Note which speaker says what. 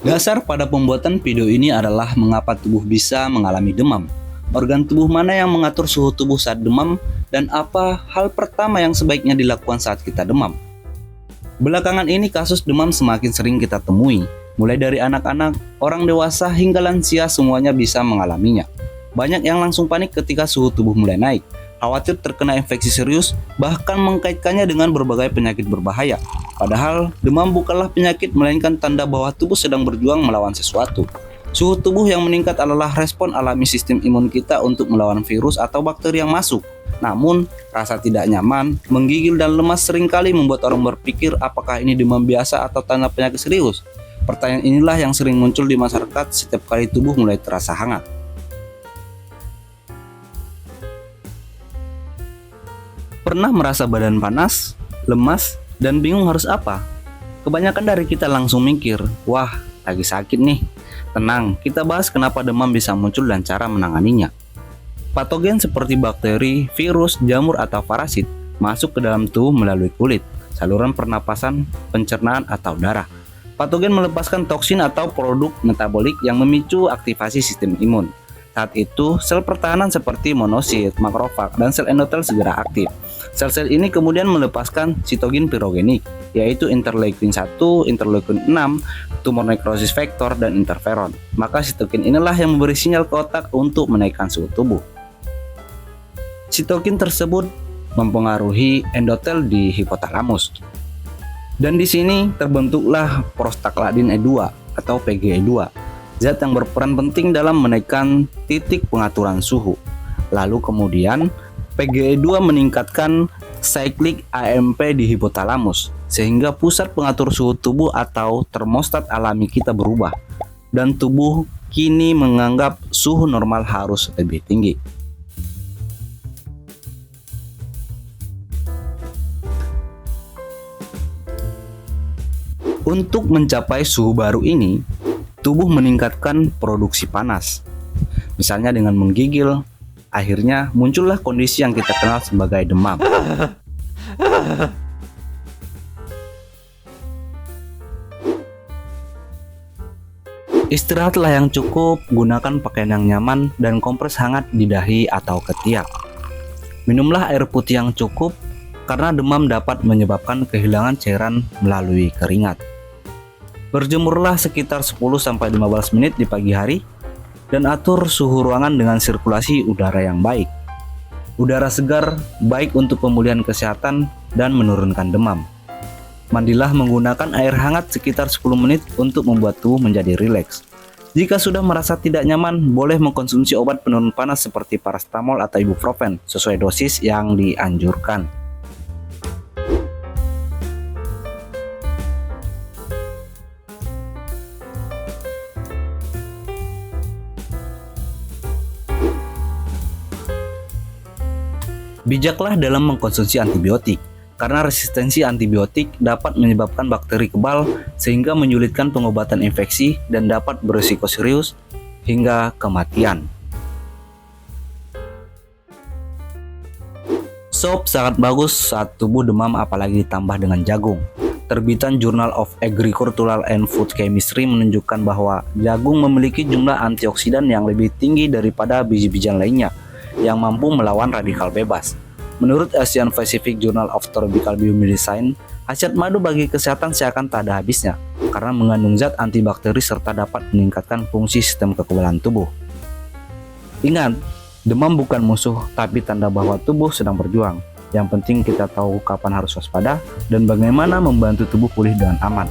Speaker 1: Dasar pada pembuatan video ini adalah mengapa tubuh bisa mengalami demam, organ tubuh mana yang mengatur suhu tubuh saat demam, dan apa hal pertama yang sebaiknya dilakukan saat kita demam. Belakangan ini kasus demam semakin sering kita temui, mulai dari anak-anak, orang dewasa hingga lansia semuanya bisa mengalaminya. Banyak yang langsung panik ketika suhu tubuh mulai naik, khawatir terkena infeksi serius, bahkan mengkaitkannya dengan berbagai penyakit berbahaya. Padahal, demam bukanlah penyakit melainkan tanda bahwa tubuh sedang berjuang melawan sesuatu. Suhu tubuh yang meningkat adalah respon alami sistem imun kita untuk melawan virus atau bakteri yang masuk. Namun, rasa tidak nyaman, menggigil dan lemas seringkali membuat orang berpikir apakah ini demam biasa atau tanda penyakit serius. Pertanyaan inilah yang sering muncul di masyarakat setiap kali tubuh mulai terasa hangat. Pernah merasa badan panas, lemas, dan bingung harus apa? Kebanyakan dari kita langsung mikir, wah, lagi sakit nih. Tenang, kita bahas kenapa demam bisa muncul dan cara menanganinya. Patogen seperti bakteri, virus, jamur, atau parasit masuk ke dalam tubuh melalui kulit, saluran pernapasan, pencernaan, atau darah. Patogen melepaskan toksin atau produk metabolik yang memicu aktivasi sistem imun. Saat itu, sel pertahanan seperti monosit, makrofag, dan sel endotel segera aktif. Sel-sel ini kemudian melepaskan sitokin pirogenik, yaitu interleukin 1, interleukin 6, tumor necrosis factor, dan interferon. Maka sitokin inilah yang memberi sinyal ke otak untuk menaikkan suhu tubuh. Sitokin tersebut mempengaruhi endotel di hipotalamus. Dan di sini terbentuklah prostaglandin E2 atau PGE2. Zat yang berperan penting dalam menaikkan titik pengaturan suhu. Lalu kemudian PGE2 meningkatkan cyclic AMP di hipotalamus sehingga pusat pengatur suhu tubuh atau termostat alami kita berubah dan tubuh kini menganggap suhu normal harus lebih tinggi. Untuk mencapai suhu baru ini, tubuh meningkatkan produksi panas. Misalnya dengan menggigil, akhirnya muncullah kondisi yang kita kenal sebagai demam. Istirahatlah yang cukup, gunakan pakaian yang nyaman, dan kompres hangat di dahi atau ketiak. Minumlah air putih yang cukup, karena demam dapat menyebabkan kehilangan cairan melalui keringat. Berjemurlah sekitar 10-15 menit di pagi hari dan atur suhu ruangan dengan sirkulasi udara yang baik. Udara segar baik untuk pemulihan kesehatan dan menurunkan demam. Mandilah menggunakan air hangat sekitar 10 menit untuk membuat tubuh menjadi rileks. Jika sudah merasa tidak nyaman, boleh mengkonsumsi obat penurun panas seperti paracetamol atau ibuprofen sesuai dosis yang dianjurkan. Bijaklah dalam mengkonsumsi antibiotik, karena resistensi antibiotik dapat menyebabkan bakteri kebal sehingga menyulitkan pengobatan infeksi dan dapat berisiko serius hingga kematian. Sop sangat bagus saat tubuh demam apalagi ditambah dengan jagung. Terbitan Journal of Agricultural and Food Chemistry menunjukkan bahwa jagung memiliki jumlah antioksidan yang lebih tinggi daripada biji-bijian lainnya yang mampu melawan radikal bebas. Menurut Asian Pacific Journal of Tropical Biomedicine, khasiat madu bagi kesehatan seakan tak ada habisnya karena mengandung zat antibakteri serta dapat meningkatkan fungsi sistem kekebalan tubuh. Ingat, demam bukan musuh tapi tanda bahwa tubuh sedang berjuang. Yang penting kita tahu kapan harus waspada dan bagaimana membantu tubuh pulih dengan aman.